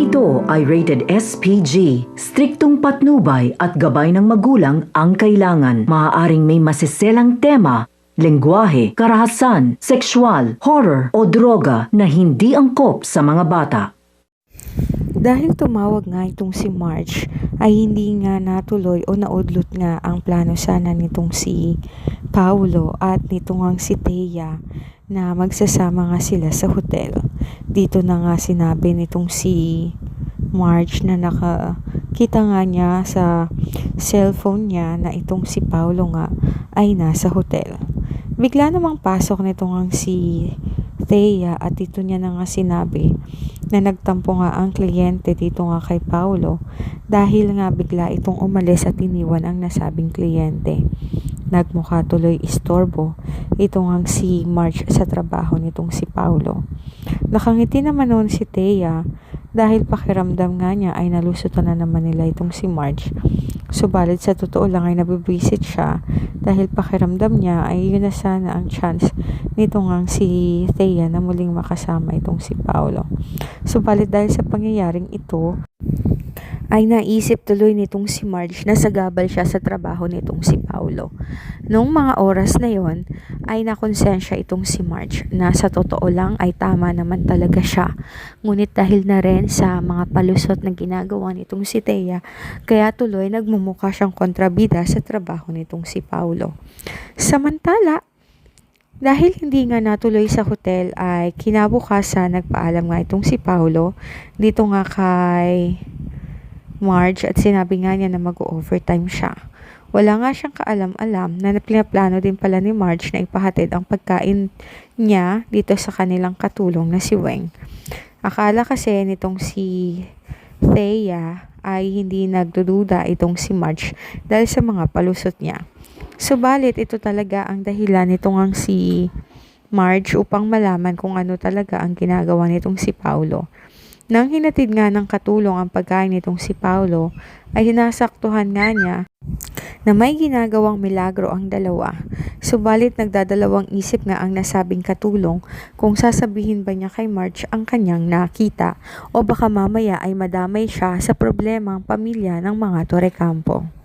ito ay rated SPG. Striktong patnubay at gabay ng magulang ang kailangan. Maaaring may masiselang tema, lengguwahe, karahasan, sexual, horror o droga na hindi angkop sa mga bata. Dahil tumawag nga itong si Marge, ay hindi nga natuloy o naudlot nga ang plano sana nitong si Paulo at nitong si Thea na magsasama nga sila sa hotel. Dito na nga sinabi nitong si Marge na nakakita nga niya sa cellphone niya na itong si Paulo nga ay nasa hotel. Bigla namang pasok nitong si Thea at dito niya na nga sinabi na nagtampo nga ang kliyente dito nga kay Paulo dahil nga bigla itong umalis at iniwan ang nasabing kliyente. Nagmukha tuloy istorbo ito nga si Marge sa trabaho nitong si Paulo. Nakangiti naman noon si Thea dahil pakiramdam nga niya ay nalusutan na naman nila itong si Marge. Subalit sa totoo lang ay nabibisit siya dahil pakiramdam niya ay yun na sana ang chance nito nga si Thea na muling makasama itong si Paulo. Subalit dahil sa pangyayaring ito ay naisip tuloy nitong si Marge na sagabal siya sa trabaho nitong si Paulo. Noong mga oras na yon ay nakonsensya itong si Marge na sa totoo lang ay tama naman talaga siya. Ngunit dahil na rin sa mga palusot na ginagawa nitong si Thea, kaya tuloy nagmumukha siyang kontrabida sa trabaho nitong si Paulo. Samantala, dahil hindi nga natuloy sa hotel ay kinabukasan nagpaalam nga itong si Paulo dito nga kay Marge at sinabi nga niya na mag-overtime siya. Wala nga siyang kaalam-alam na pinaplano din pala ni Marge na ipahatid ang pagkain niya dito sa kanilang katulong na si Weng. Akala kasi nitong si Thea ay hindi nagdududa itong si Marge dahil sa mga palusot niya. Subalit ito talaga ang dahilan nitong si Marge upang malaman kung ano talaga ang ginagawa nitong si Paulo. Nang hinatid nga ng katulong ang pagkain nitong si Paulo, ay hinasaktuhan nga niya na may ginagawang milagro ang dalawa. Subalit nagdadalawang isip nga ang nasabing katulong kung sasabihin ba niya kay Marge ang kanyang nakita o baka mamaya ay madamay siya sa problemang pamilya ng mga Torrecampo.